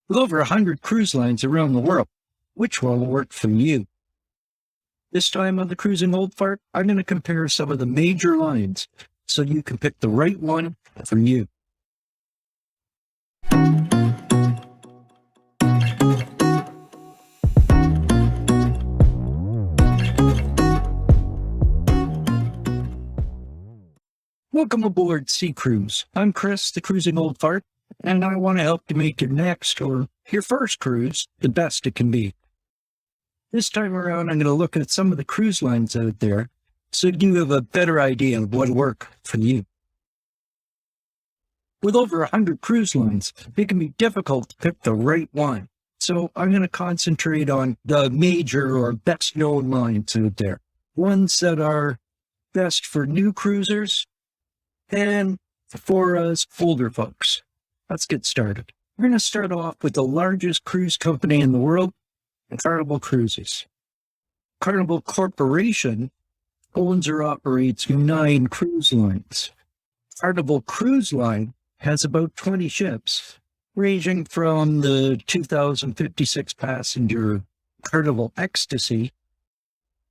With over 100 cruise lines around the world, which one will work for you? This time on the Cruising Old Fart, I'm going to compare some of the major lines so you can pick the right one for you. Welcome aboard Sea Cruise. I'm Chris, the Cruising Old Fart, and I want to help you make your next or your first cruise the best it can be. This time around, I'm going to look at some of the cruise lines out there so you have a better idea of what will work for you. With over 100 cruise lines, it can be difficult to pick the right one. So I'm going to concentrate on the major or best known lines out there. Ones that are best for new cruisers and for us older folks. Let's get started. We're going to start off with the largest cruise company in the world, Carnival Cruises. Carnival Corporation owns or operates 9 cruise lines. Carnival Cruise Line has about 20 ships, ranging from the 2,056 passenger Carnival Ecstasy,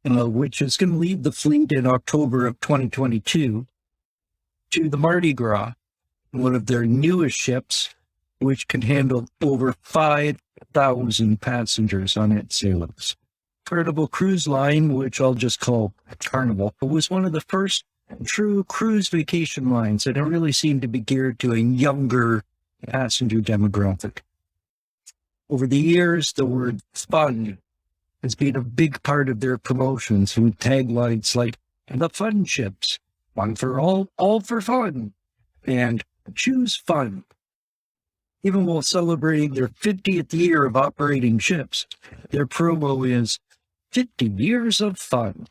which is going to leave the fleet in October of 2022, to the Mardi Gras, one of their newest ships, which can handle over 5,000 passengers on its sailings. Carnival Cruise Line, which I'll just call Carnival, was one of the first true cruise vacation lines, and it really seemed to be geared to a younger passenger demographic. Over the years, the word fun has been a big part of their promotions, with taglines like the fun ships, one for all for fun, and choose fun. Even while celebrating their 50th year of operating ships, their promo is 50 years of fun.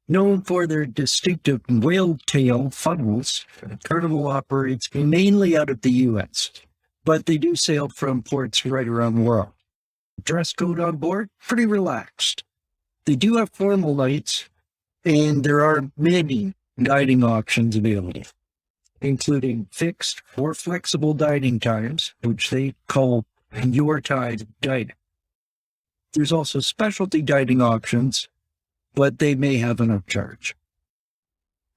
Known for their distinctive whale tail funnels, Carnival operates mainly out of the U.S., but they do sail from ports right around the world. Dress code on board, pretty relaxed. They do have formal nights, and there are many dining options available, including fixed or flexible dining times, which they call your time dining. There's also specialty dining options, but they may have an upcharge.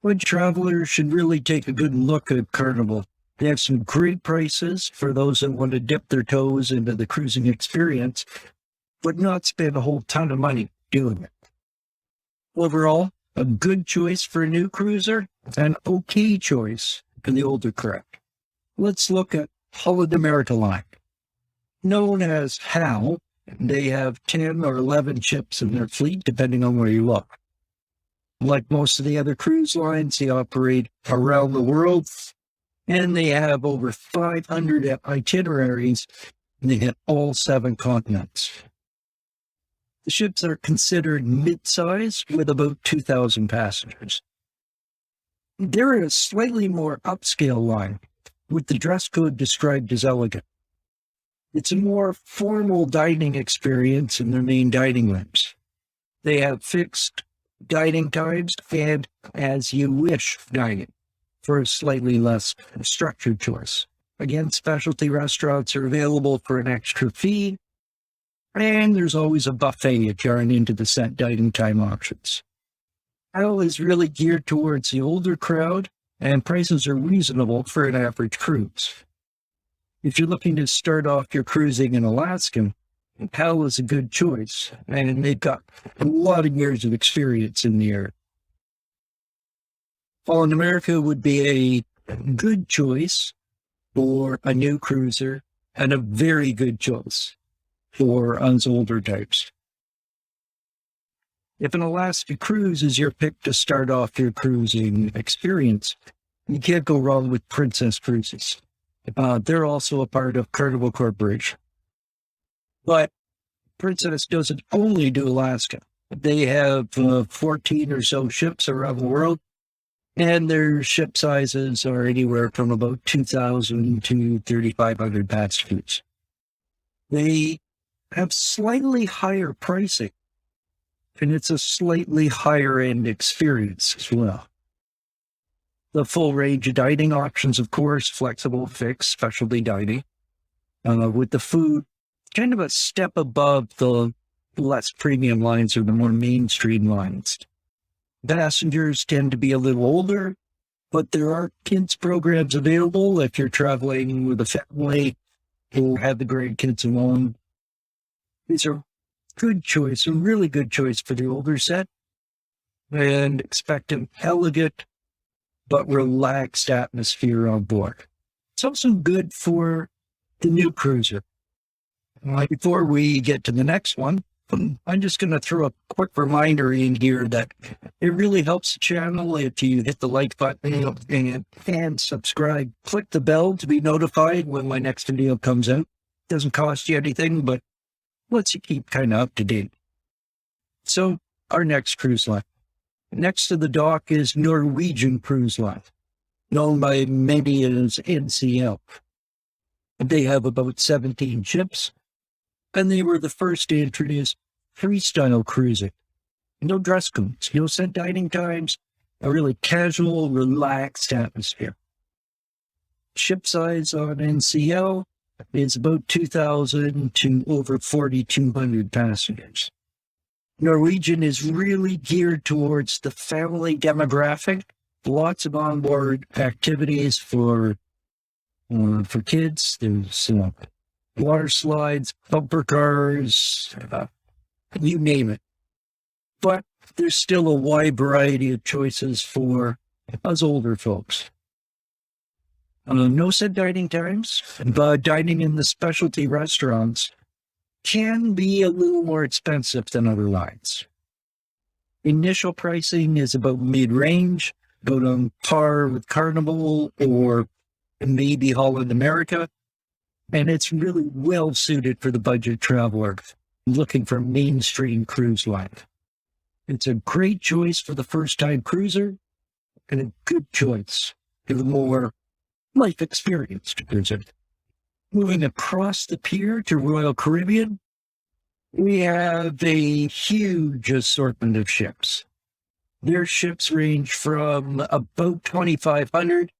But travelers should really take a good look at Carnival. They have some great prices for those that want to dip their toes into the cruising experience, but not spend a whole ton of money doing it. Overall, a good choice for a new cruiser, an okay choice for the older crowd. Let's look at Holland America Line. Known as HAL, they have 10 or 11 ships in their fleet, depending on where you look. Like most of the other cruise lines, they operate around the world, and they have over 500 itineraries, and they hit all 7 continents. The ships are considered mid-size with about 2,000 passengers. They're a slightly more upscale line, with the dress code described as elegant. It's a more formal dining experience in their main dining rooms. They have fixed dining times and as-you-wish dining for a slightly less structured choice. Again, specialty restaurants are available for an extra fee, and there's always a buffet if you aren't into the set dining time options. HAL is really geared towards the older crowd, and prices are reasonable for an average cruise. If you're looking to start off your cruising in Alaska, HAL is a good choice, and they've got a lot of years of experience in the area. Holland America would be a good choice for a new cruiser, and a very good choice for us older types. If an Alaska cruise is your pick to start off your cruising experience, you can't go wrong with Princess Cruises. They're also a part of Carnival Corporation. But Princess doesn't only do Alaska. They have 14 or so ships around the world, and their ship sizes are anywhere from about 2,000 to 3,500 passengers. They have slightly higher pricing, and it's a slightly higher end experience as well. The full range of dining options, of course, flexible, fixed, specialty dining. with the food kind of a step above the less premium lines or the more mainstream lines. Passengers tend to be a little older, but there are kids programs available if you're traveling with a family or have the grandkids alone. These are good choice, a really good choice for the older set, and expect an elegant but relaxed atmosphere on board. It's also good for the new cruiser. Before we get to the next one, I'm just going to throw a quick reminder in here that it really helps the channel if you hit the like button and subscribe. Click the bell to be notified when my next video comes out. Doesn't cost you anything, but lets you keep kind of up to date. So, our next cruise line. Next to the dock is Norwegian Cruise Line, known by many as NCL. They have about 17 ships, and they were the first to introduce freestyle cruising. No dress codes, no set dining times, a really casual, relaxed atmosphere. Ship size on NCL is about 2,000 to over 4,200 passengers. Norwegian is really geared towards the family demographic. Lots of onboard activities for kids. There's water slides, bumper cars, you name it. But there's still a wide variety of choices for us older folks. No set dining times, but dining in the specialty restaurants can be a little more expensive than other lines. Initial pricing is about mid-range, about on par with Carnival or maybe Holland America, and it's really well suited for the budget traveler looking for mainstream cruise line. It's a great choice for the first-time cruiser and a good choice for the more life experienced cruiser. Moving across the pier to Royal Caribbean, we have a huge assortment of ships. Their ships range from about 2,500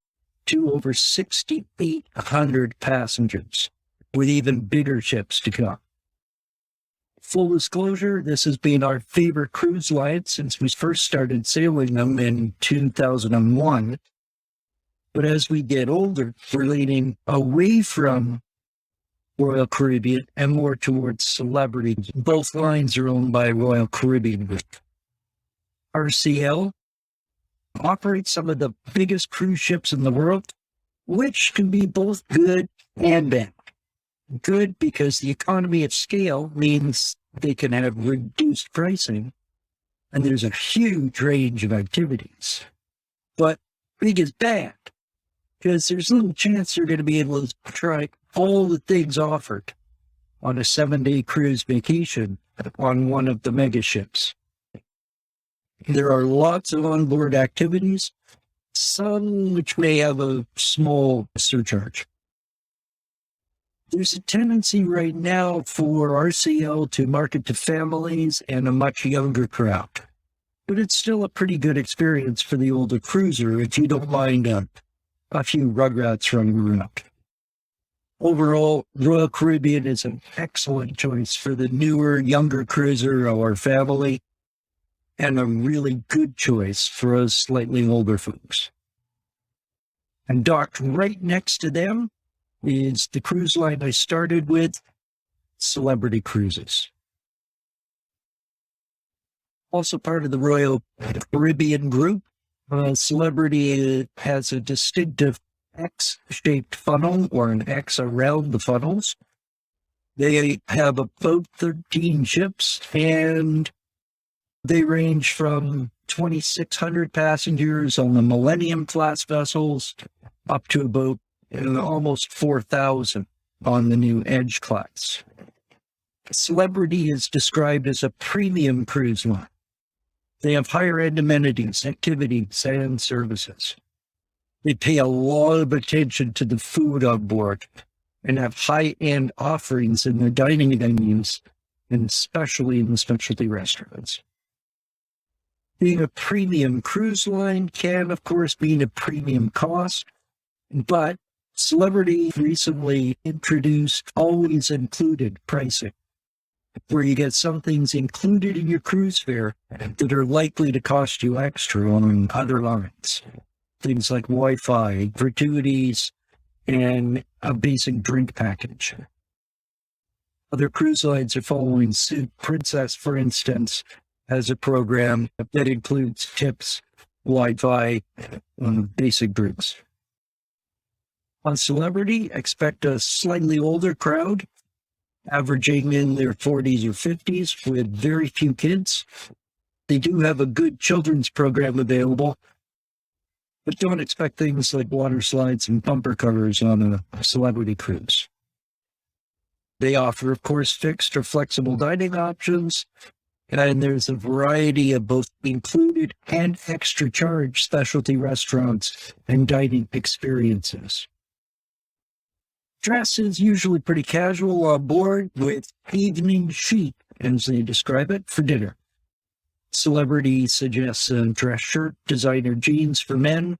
to over 6,800 passengers, with even bigger ships to come. Full disclosure, this has been our favorite cruise line since we first started sailing them in 2001. But as we get older, we're leaning away from Royal Caribbean and more towards celebrities. Both lines are owned by Royal Caribbean. RCL operates some of the biggest cruise ships in the world, which can be both good and bad. Good because the economy of scale means they can have reduced pricing, and there's a huge range of activities. But big is bad, because there's little chance you're going to be able to try all the things offered on a 7-day cruise vacation on one of the mega ships. There are lots of onboard activities, some which may have a small surcharge. There's a tendency right now for RCL to market to families and a much younger crowd, but it's still a pretty good experience for the older cruiser if you don't mind a few rugrats running around. Overall, Royal Caribbean is an excellent choice for the newer, younger cruiser or family, and a really good choice for us slightly older folks. And docked right next to them is the cruise line I started with, Celebrity Cruises. Also part of the Royal Caribbean group, Celebrity has a distinctive X-shaped funnel, or an X around the funnels. They have about 13 ships, and they range from 2,600 passengers on the Millennium class vessels up to about almost 4,000 on the new Edge class. Celebrity is described as a premium cruise line. They have higher-end amenities, activities, and services. They pay a lot of attention to the food on board and have high-end offerings in their dining venues, and especially in the specialty restaurants. Being a premium cruise line can, of course, mean a premium cost, but Celebrity recently introduced always included pricing, where you get some things included in your cruise fare that are likely to cost you extra on other lines. Things like Wi-Fi, gratuities, and a basic drink package. Other cruise lines are following suit. Princess, for instance, has a program that includes tips, Wi-Fi, and basic drinks. On Celebrity, expect a slightly older crowd, averaging in their 40s or 50s with very few kids. They do have a good children's program available, but don't expect things like water slides and bumper covers on a Celebrity cruise. They offer, of course, fixed or flexible dining options, and there's a variety of both included and extra charge specialty restaurants and dining experiences. Dress is usually pretty casual on board with evening chic, as they describe it, for dinner. Celebrity suggests a dress shirt, designer jeans for men.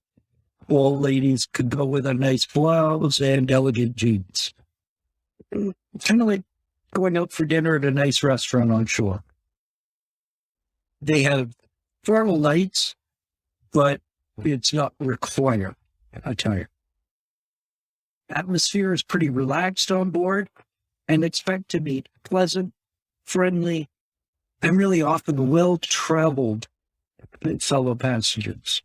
All ladies could go with a nice blouse and elegant jeans. Kind of like going out for dinner at a nice restaurant on shore. They have formal nights, but it's not required attire. Atmosphere is pretty relaxed on board, and expect to meet pleasant, friendly, and really often well-traveled fellow passengers.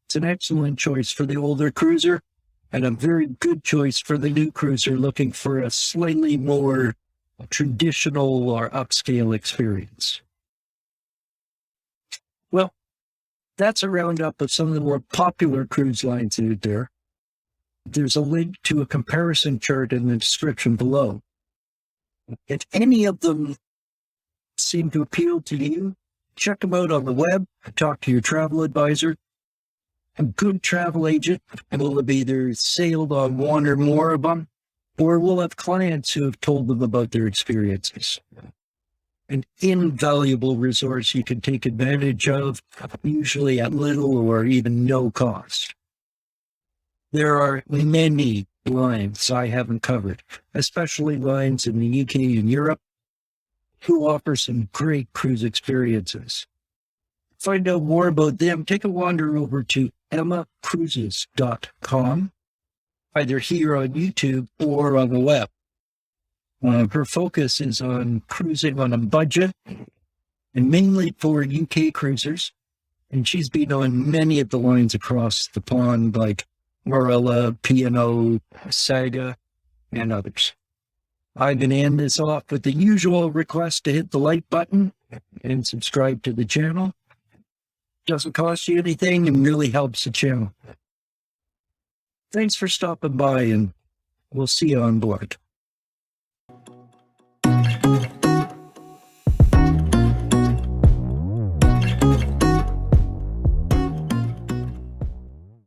It's an excellent choice for the older cruiser, and a very good choice for the new cruiser looking for a slightly more traditional or upscale experience. Well, that's a roundup of some of the more popular cruise lines out there. There's a link to a comparison chart in the description below. If any of them seem to appeal to you, check them out on the web, talk to your travel advisor. A good travel agent will have either sailed on one or more of them, or will have clients who have told them about their experiences. An invaluable resource you can take advantage of, usually at little or even no cost. There are many lines I haven't covered, especially lines in the UK and Europe, who offer some great cruise experiences. Find out more about them, take a wander over to emmacruises.com, either here on YouTube or on the web. Her focus is on cruising on a budget, and mainly for UK cruisers, and she's been on many of the lines across the pond, like Marella, P&O, Saga, and others. I'm going to end this off with the usual request to hit the like button and subscribe to the channel. Doesn't cost you anything and really helps the channel. Thanks for stopping by, and we'll see you on board.